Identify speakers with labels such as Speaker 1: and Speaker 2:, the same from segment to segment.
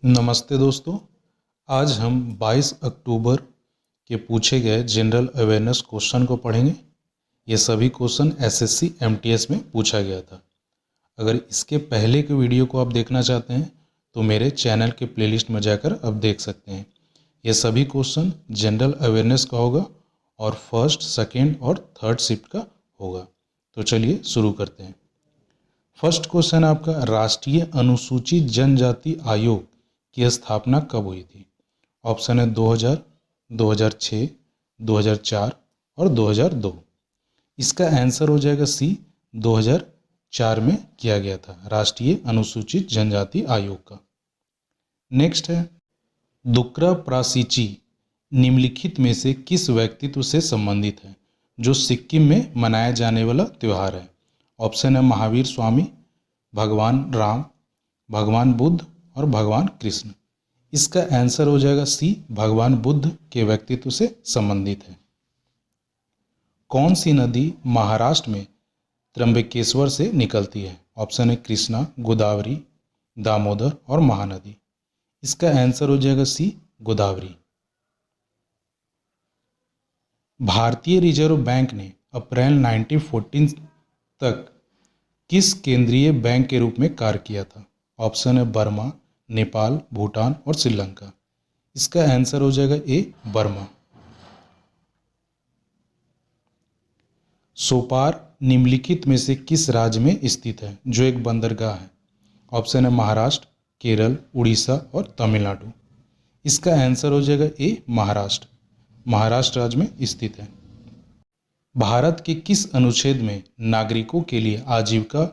Speaker 1: नमस्ते दोस्तों। आज हम 22 अक्टूबर के पूछे गए जनरल अवेयरनेस क्वेश्चन को पढ़ेंगे। ये सभी क्वेश्चन एसएससी एमटीएस में पूछा गया था। अगर इसके पहले के वीडियो को आप देखना चाहते हैं तो मेरे चैनल के प्लेलिस्ट में जाकर आप देख सकते हैं। ये सभी क्वेश्चन जनरल अवेयरनेस का होगा और फर्स्ट, सेकेंड और थर्ड शिफ्ट का होगा। तो चलिए शुरू करते हैं। फर्स्ट क्वेश्चन आपका, राष्ट्रीय अनुसूचित जनजाति आयोग की स्थापना कब हुई थी? ऑप्शन है 2000, 2006, 2004 और 2002। इसका आंसर हो जाएगा सी, 2004 में किया गया था राष्ट्रीय अनुसूचित जनजाति आयोग का। नेक्स्ट है, दुक्रा प्रासीची निम्नलिखित में से किस व्यक्तित्व से संबंधित है जो सिक्किम में मनाया जाने वाला त्यौहार है? ऑप्शन है महावीर स्वामी, भगवान राम, भगवान बुद्ध और भगवान कृष्ण। इसका आंसर हो जाएगा सी, भगवान बुद्ध के व्यक्तित्व से संबंधित है। कौन सी नदी महाराष्ट्र में त्र्यंबकेश्वर से निकलती है? ऑप्शन है कृष्णा, गोदावरी, दामोदर और महानदी। इसका आंसर हो जाएगा सी, गोदावरी। भारतीय रिजर्व बैंक ने अप्रैल 1914 तक किस केंद्रीय बैंक के रूप में कार्य किया था? ऑप्शन है बर्मा, नेपाल, भूटान और श्रीलंका। इसका आंसर हो जाएगा ए, बर्मा। सोपार निम्नलिखित में से किस राज्य में स्थित है जो एक बंदरगाह है? ऑप्शन है महाराष्ट्र, केरल, उड़ीसा और तमिलनाडु। इसका आंसर हो जाएगा ए, महाराष्ट्र। महाराष्ट्र राज्य में स्थित है। भारत के किस अनुच्छेद में नागरिकों के लिए आजीविका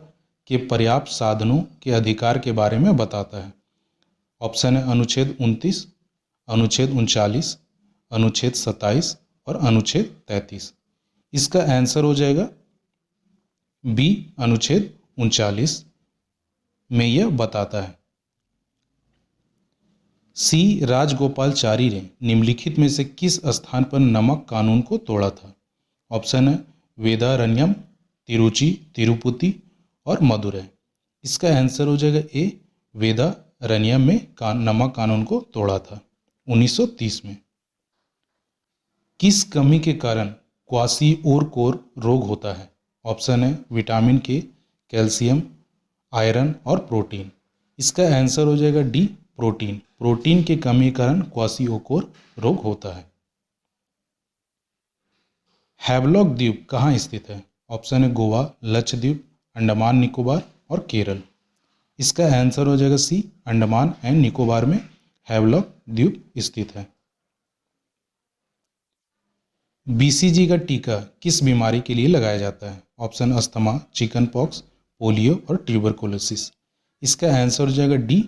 Speaker 1: के पर्याप्त साधनों के अधिकार के बारे में बताता है? ऑप्शन है अनुच्छेद 29, अनुच्छेद 39, अनुच्छेद 27 और अनुच्छेद 33। इसका आंसर हो जाएगा बी, अनुच्छेद 39 में यह बताता है। सी, राजगोपालचारी ने निम्नलिखित में से किस स्थान पर नमक कानून को तोड़ा था? ऑप्शन है वेदारण्यम, तिरुचि, तिरुपति और मदुरै। इसका आंसर हो जाएगा ए, वेदारण्यम में नमक कानून को तोड़ा था 1930 में। किस कमी के कारण क्वाशिओरकोर रोग होता है? ऑप्शन है विटामिन के, कैल्शियम, आयरन और प्रोटीन। इसका आंसर हो जाएगा डी, प्रोटीन। प्रोटीन की कमी के कारण क्वाशिओरकोर रोग होता है। हैवलॉक द्वीप कहाँ स्थित है? ऑप्शन है गोवा, लक्षद्वीप, अंडमान निकोबार और केरल। इसका आंसर हो जाएगा सी, अंडमान एंड निकोबार में हैवलॉक द्वीप स्थित है। बीसीजी का टीका किस बीमारी के लिए लगाया जाता है? Option asthma, chicken pox, polio और ट्यूबरकुलोसिस। इसका आंसर हो जाएगा डी,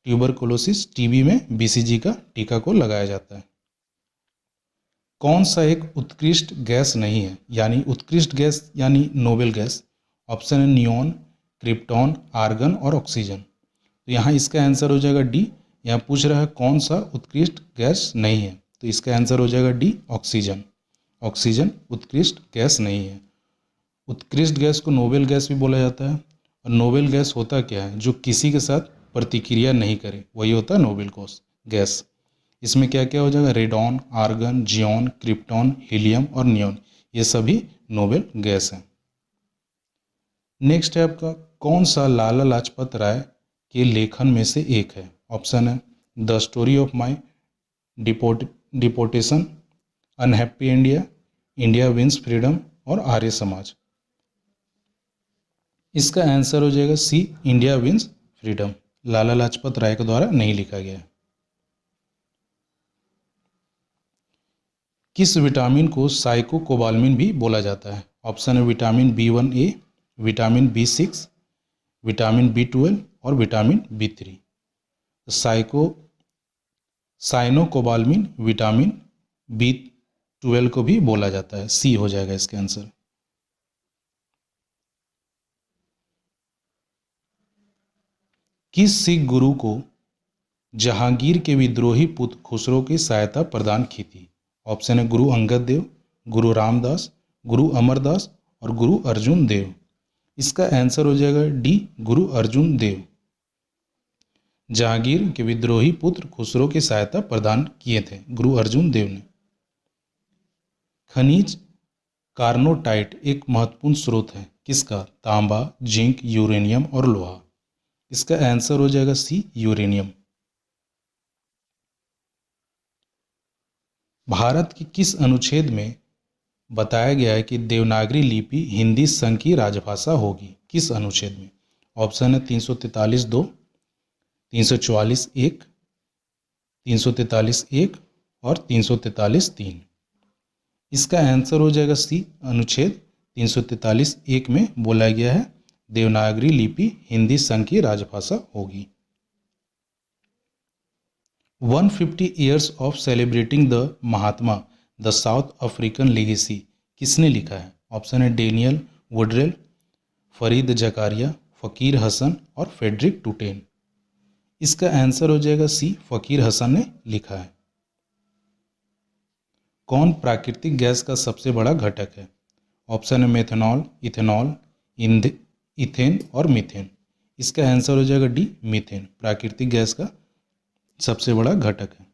Speaker 1: ट्यूबरकुलोसिस। टीबी में बीसीजी का टीका को लगाया जाता है। कौन सा एक उत्कृष्ट गैस नहीं है, यानी उत्कृष्ट गैस यानी नोबेल गैस? ऑप्शन है नियोन, क्रिप्टॉन, आर्गन और ऑक्सीजन। तो यहाँ इसका आंसर हो जाएगा डी। यहाँ पूछ रहा है कौन सा उत्कृष्ट गैस नहीं है, तो इसका आंसर हो जाएगा डी, ऑक्सीजन। ऑक्सीजन उत्कृष्ट गैस नहीं है। उत्कृष्ट गैस को नोबेल गैस भी बोला जाता है। और नोबेल गैस होता क्या है? जो किसी के साथ प्रतिक्रिया नहीं करे, वही होता है नोबेल गैस। इसमें क्या क्या हो जाएगा? Radon, argon, xenon, krypton, helium और नियोन, ये सभी नोबेल गैस हैं। नेक्स्ट है आपका, कौन सा लाला लाजपत राय के लेखन में से एक है? ऑप्शन है the story of my deportation, unhappy India, India wins freedom और आर्य समाज। इसका आंसर हो जाएगा C, India wins freedom. Lala Lajpat Rai के द्वारा नहीं लिखा गया है। किस विटामिन को साइकोकोबाल्मिन भी बोला जाता है? ऑप्शन है vitamin B1A, vitamin B6, vitamin B12 और vitamin B3। Cyanocobalamin vitamin B12 को भी बोला जाता है। सी हो जाएगा इसका आंसर। किस सिख गुरु को जहांगीर के विद्रोही पुत्र खुसरो की सहायता प्रदान की थी? ऑप्शन है गुरु अंगद देव, गुरु रामदास, गुरु अमरदास और गुरु अर्जुन देव। इसका आंसर हो जाएगा डी, गुरु अर्जुन देव। जहांगीर के विद्रोही पुत्र खुसरो की सहायता प्रदान किए थे गुरु अर्जुन देव ने। खनिज कार्नोटाइट एक महत्वपूर्ण स्रोत है किसका? तांबा, जिंक, यूरेनियम और लोहा। इसका आंसर हो जाएगा सी, यूरेनियम। भारत के किस अनुच्छेद में बताया गया है कि देवनागरी लिपि हिंदी संघ की राजभाषा होगी? किस अनुच्छेद में? ऑप्शन है 343(2), 344(1), 343(1) और 343(3). इसका आंसर हो जाएगा सी, अनुच्छेद 343(1) में बोला गया है देवनागरी लिपि हिंदी संघ की राजभाषा होगी। 150 years of celebrating the Mahatma the south African legacy किसने लिखा है? ऑप्शन है डेनियल वुडरेल, फरीद जकारिया, फ़कीर हसन और फेडरिक टूटेन। इसका आंसर हो जाएगा सी, फ़कीर हसन ने लिखा है। कौन प्राकृतिक गैस का सबसे बड़ा घटक है? ऑप्शन है मेथनॉल, इथेनॉल, इथेन और मीथेन। इसका आंसर हो जाएगा डी, मीथेन प्राकृतिक गैस का सबसे बड़ा घटक है।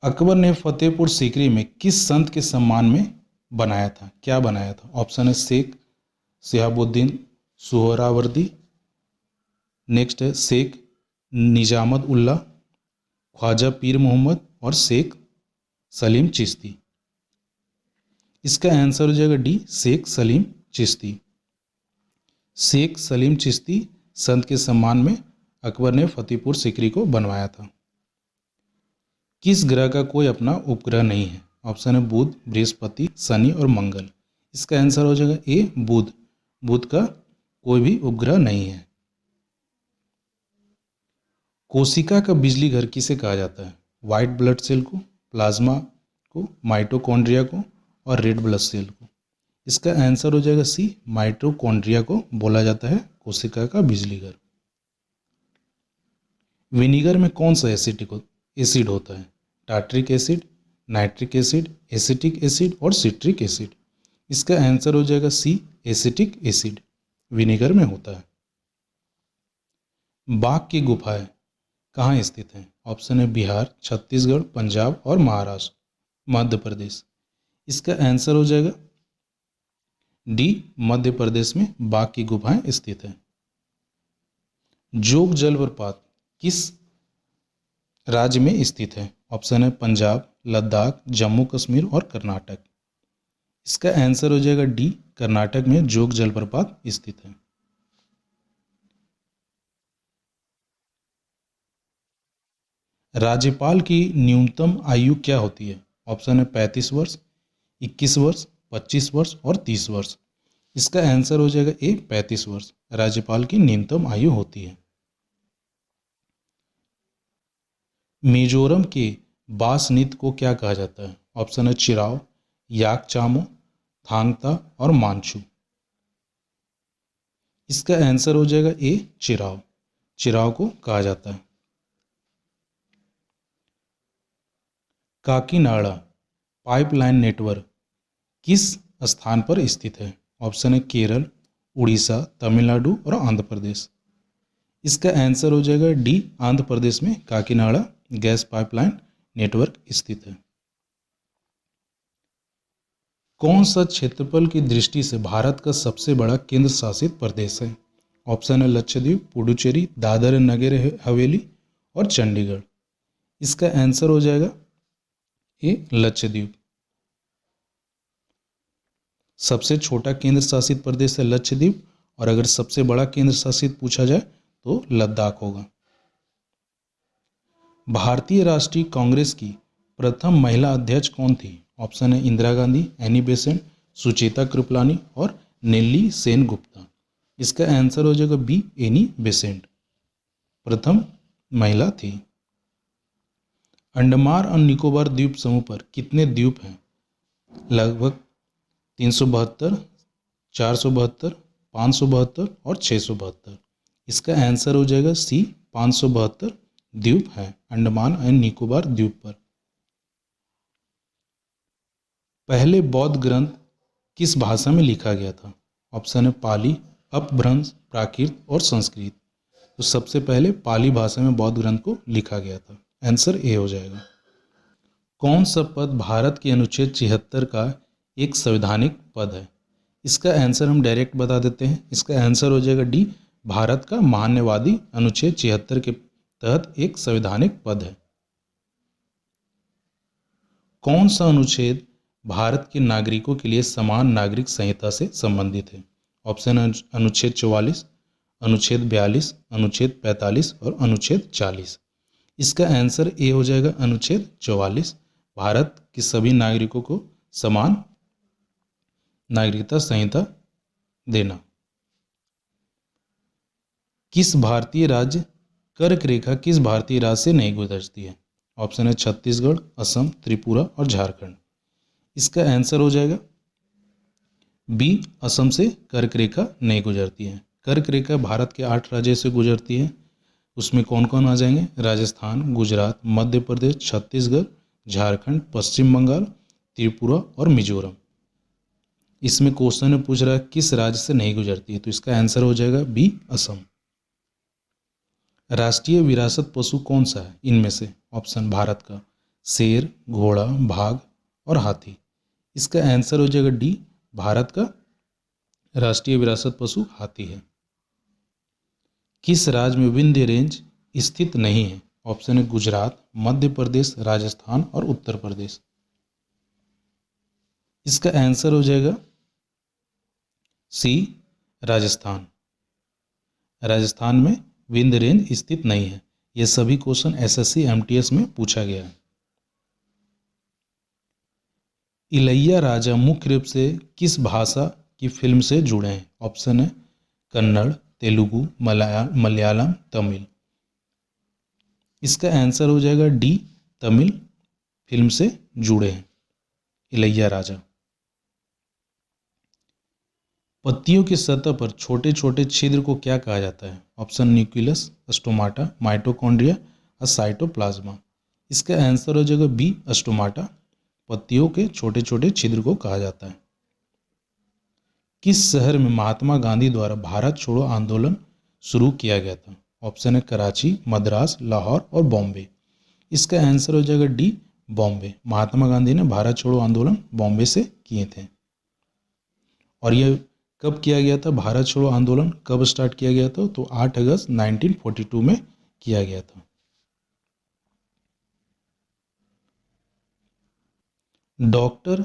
Speaker 1: अकबर ने फतेहपुर सीकरी में किस संत के सम्मान में बनाया था? क्या बनाया था? ऑप्शन है शेख शिहाबुद्दीन सुहरावर्दी, नेक्स्ट है शेख निजामत उल्ला, ख्वाजा पीर मोहम्मद और शेख सलीम चिश्ती। इसका आंसर हो जाएगा डी, शेख सलीम चिश्ती। शेख सलीम चिश्ती संत के सम्मान में अकबर ने फतेहपुर सीकरी को बनवाया था। किस ग्रह का कोई अपना उपग्रह नहीं है? ऑप्शन है बुध, बृहस्पति, शनि और मंगल। इसका आंसर हो जाएगा ए, बुध। बुध का कोई भी उपग्रह नहीं है। कोशिका का बिजली घर किसे कहा जाता है? व्हाइट ब्लड सेल को, प्लाज्मा को, माइटोकॉन्ड्रिया को और रेड ब्लड सेल को। इसका आंसर हो जाएगा सी, माइटोकॉन्ड्रिया को बोला जाता है कोशिका का बिजली घर। विनीगर में कौन सा एसिड होता है? Tartaric acid, nitric acid, acetic acid और सिट्रिक एसिड। इसका आंसर हो जाएगा सी, एसिटिक एसिड विनीगर में होता है। बाघ की गुफाएं कहाँ स्थित हैं? ऑप्शन है बिहार, छत्तीसगढ़, पंजाब और महाराष्ट्र, मध्य प्रदेश। इसका आंसर हो जाएगा डी, मध्य प्रदेश में बाघ की गुफाएं स्थित हैं। जोग जलप्रपात किस राज्य में स्थित है? ऑप्शन है पंजाब, लद्दाख, जम्मू कश्मीर और कर्नाटक। इसका आंसर हो जाएगा डी, कर्नाटक में जोग जलप्रपात स्थित है। राज्यपाल की न्यूनतम आयु क्या होती है? ऑप्शन है 35 वर्ष, 21 वर्ष, 25 वर्ष और 30 वर्ष। इसका आंसर हो जाएगा ए, 35 वर्ष राज्यपाल की न्यूनतम आयु होती है। मिजोरम के बास नृत्य को क्या कहा जाता है? ऑप्शन है चिराव, याकचामो, थांगता और मानचू। इसका आंसर हो जाएगा ए, चिराव। चिराव को कहा जाता है। काकीनाडा पाइपलाइन नेटवर्क किस स्थान पर स्थित है? ऑप्शन है केरल, उड़ीसा, तमिलनाडु और आंध्र प्रदेश। इसका आंसर हो जाएगा डी, आंध्र प्रदेश में काकीनाडा गैस पाइपलाइन नेटवर्क स्थित है। कौन सा क्षेत्रफल की दृष्टि से भारत का सबसे बड़ा केंद्र शासित प्रदेश है? ऑप्शन है लक्षद्वीप, पुडुचेरी, दादर नगर हवेली और चंडीगढ़। इसका आंसर हो जाएगा ए, लक्षद्वीप। सबसे छोटा केंद्र शासित प्रदेश है लक्षद्वीप और अगर सबसे बड़ा केंद्र शासित पूछा जाए तो लद्दाख होगा। भारतीय राष्ट्रीय कांग्रेस की प्रथम महिला अध्यक्ष कौन थी? ऑप्शन है इंदिरा गांधी, एनी बेसेंट, सुचेता कृपलानी और नेल्ली सेन गुप्ता। इसका आंसर हो जाएगा बी, एनी बेसेंट प्रथम महिला थी। अंडमान और निकोबार द्वीप समूह पर कितने द्वीप हैं? लगभग 372, 472, 572 और 672। इसका आंसर हो जाएगा सी, 572 द्वीप हैं अंडमान एंड निकोबार द्वीप पर। पहले बौद्ध ग्रंथ किस भाषा में लिखा गया था? ऑप्शन है पाली, अपभ्रंश, प्राकृत और संस्कृत। तो सबसे पहले पाली भाषा में बौद्ध ग्रंथ को लिखा गया था। आंसर ए हो जाएगा। कौन सा पद भारत के अनुच्छेद 76 का एक संवैधानिक पद है? इसका आंसर हम डायरेक्ट बता देते हैं। इसका आंसर हो जाएगा डी, भारत का मान्यवादी अनुच्छेद 76 के तहत एक संवैधानिक पद है। कौन सा अनुच्छेद भारत के नागरिकों के लिए समान नागरिक संहिता से संबंधित है? ऑप्शन अनुच्छेद 44, अनुच्छेद 42, अनुच्छेद 45 और अनुच्छेद 40। इसका आंसर ए हो जाएगा, अनुच्छेद 44। भारत के सभी नागरिकों को समान नागरिकता संहिता देना। किस भारतीय राज्य कर्क रेखा किस भारतीय राज्य से नहीं गुजरती है? ऑप्शन है छत्तीसगढ़, असम, त्रिपुरा और झारखंड। इसका आंसर हो जाएगा बी, असम से कर्क रेखा नहीं गुजरती है। कर्क रेखा भारत के 8 राज्यों से गुजरती है। उसमें कौन कौन आ जाएंगे? राजस्थान, गुजरात, मध्य प्रदेश, छत्तीसगढ़, झारखंड, पश्चिम बंगाल, त्रिपुरा और मिजोरम। इसमें क्वेश्चन में पूछ रहा है किस राज्य से नहीं गुजरती है, तो इसका आंसर हो जाएगा बी, असम। राष्ट्रीय विरासत पशु कौन सा है इनमें से? ऑप्शन भारत का शेर, घोड़ा, बाघ और हाथी। इसका आंसर हो जाएगा डी, भारत का राष्ट्रीय विरासत पशु हाथी है। किस राज्य में विंध्य रेंज स्थित नहीं है? ऑप्शन है गुजरात, मध्य प्रदेश, राजस्थान और उत्तर प्रदेश। इसका आंसर हो जाएगा सी, राजस्थान। राजस्थान में विंध्य रेंज स्थित नहीं है। ये सभी क्वेश्चन एसएससी एमटीएस में पूछा गया है। इलैया राजा मुख्य रूप से किस भाषा की फिल्म से जुड़े हैं? ऑप्शन है कन्नड़, तेलुगु, मलयालम, तमिल। इसका आंसर हो जाएगा डी, तमिल फिल्म से जुड़े हैं इलैया राजा। पत्तियों की सतह पर छोटे छोटे छिद्र को क्या कहा जाता है? ऑप्शन न्यूक्लियस, स्टोमाटा, माइटोकॉन्ड्रिया और साइटोप्लाज्मा। इसका आंसर हो जाएगा बी, स्टोमाटा। पत्तियों के छोटे छोटे छिद्र को कहा जाता है। किस शहर में महात्मा गांधी द्वारा भारत छोड़ो आंदोलन शुरू किया गया था? ऑप्शन है कराची, मद्रास, लाहौर और बॉम्बे। इसका आंसर हो जाएगा डी, बॉम्बे। महात्मा गांधी ने भारत छोड़ो आंदोलन बॉम्बे से किए थे। और यह कब किया गया था? भारत छोड़ो आंदोलन कब स्टार्ट किया गया था? तो 8 अगस्त 1942 में किया गया था। डॉक्टर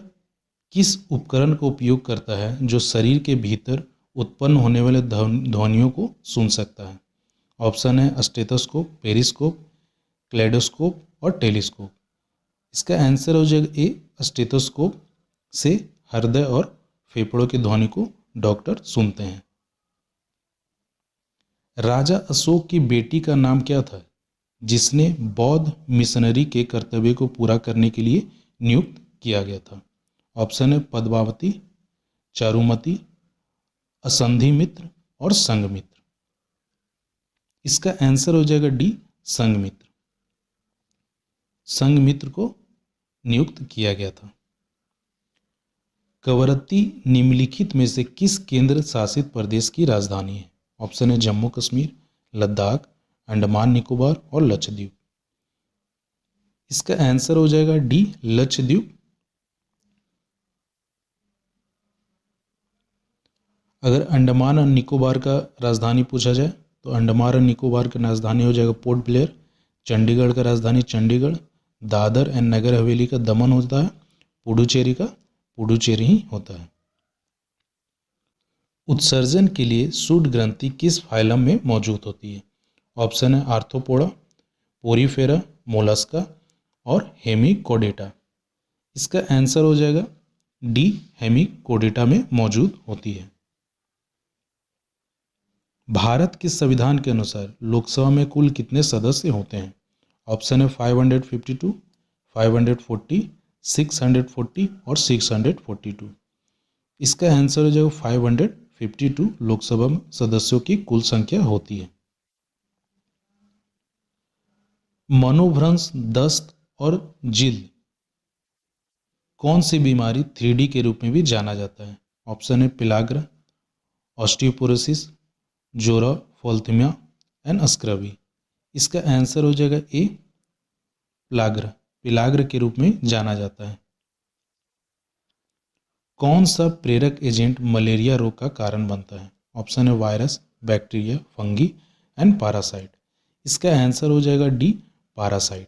Speaker 1: किस उपकरण का उपयोग करता है जो शरीर के भीतर उत्पन्न होने वाले ध्वनियों को सुन सकता है? ऑप्शन है स्टेथोस्कोप, पेरिस्कोप, क्लेडोस्कोप और टेलीस्कोप। इसका आंसर हो जाएगा ए, स्टेथोस्कोप से हृदय और फेफड़ों की ध्वनि को डॉक्टर सुनते हैं। राजा अशोक की बेटी का नाम क्या था जिसने बौद्ध मिशनरी के कर्तव्य को पूरा करने के लिए नियुक्त किया गया था? ऑप्शन है पद्मावती, चारुमती, असंधिमित्र और संघमित्र। इसका आंसर हो जाएगा डी, संघमित्र। संघमित्र को नियुक्त किया गया था। कवरत्ती निम्नलिखित में से किस केंद्र शासित प्रदेश की राजधानी है? ऑप्शन है जम्मू कश्मीर, लद्दाख, अंडमान निकोबार और लक्षद्वीप। इसका आंसर हो जाएगा डी, लक्षद्वीप। अगर अंडमान और निकोबार का राजधानी पूछा जाए तो अंडमान और निकोबार की राजधानी हो जाएगा पोर्ट ब्लेयर, चंडीगढ़ का राजधानी चंडीगढ़, दादर एंड नगर हवेली का दमन होता है, पुडुचेरी का पुडुचेरी ही होता है। उत्सर्जन के लिए सूट ग्रंथि किस फाइलम में मौजूद होती है? ऑप्शन है आर्थ्रोपोडा, पोरीफेरा, मोलस्का और हेमिकोडेटा। इसका आंसर हो जाएगा डी, हेमिकोडेटा में मौजूद होती है। भारत के संविधान के अनुसार लोकसभा में कुल कितने सदस्य होते हैं? ऑप्शन है 552, 540, 640 और 642। इसका आंसर हो जाएगा 552 लोकसभा में सदस्यों की कुल संख्या होती है। मनोभ्रंश, दस्त और जिल्द कौन सी बीमारी 3D के रूप में भी जाना जाता है? ऑप्शन है पिलाग्रा, ऑस्टियोपोरोसिस, जोराफोल्थीमिया, एंड स्क्रबी। इसका आंसर हो जाएगा ए, पिलाग्र। पिलाग्र के रूप में जाना जाता है। कौन सा प्रेरक एजेंट मलेरिया रोग का कारण बनता है? ऑप्शन है virus, bacteria, fungi and parasite. इसका आंसर हो जाएगा डी, पैरासाइट।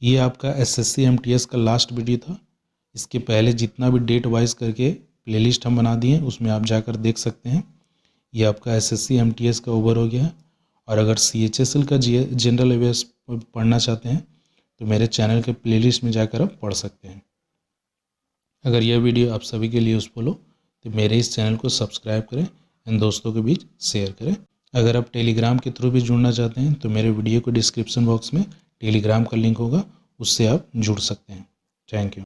Speaker 1: ये आपका एसएससी एमटीएस का लास्ट वीडियो था। इसके पहले जितना भी डेट वाइज करके प्लेलिस्ट हम बना दिए उसमें आप जाकर देख सकते हैं। ये आपका एसएससी एमटीएस का ओवर हो गया है। और अगर सीएचएसएल का जनरल अवेयर्स पढ़ना चाहते हैं तो मेरे चैनल के प्लेलिस्ट में जाकर आप पढ़ सकते हैं। अगर यह वीडियो आप सभी के लिए यूज़फुल हो तो मेरे इस चैनल को सब्सक्राइब करें एंड दोस्तों के बीच शेयर करें। अगर आप टेलीग्राम के थ्रू भी जुड़ना चाहते हैं तो मेरे वीडियो को डिस्क्रिप्शन बॉक्स में टेलीग्राम का लिंक होगा, उससे आप जुड़ सकते हैं। Thank you.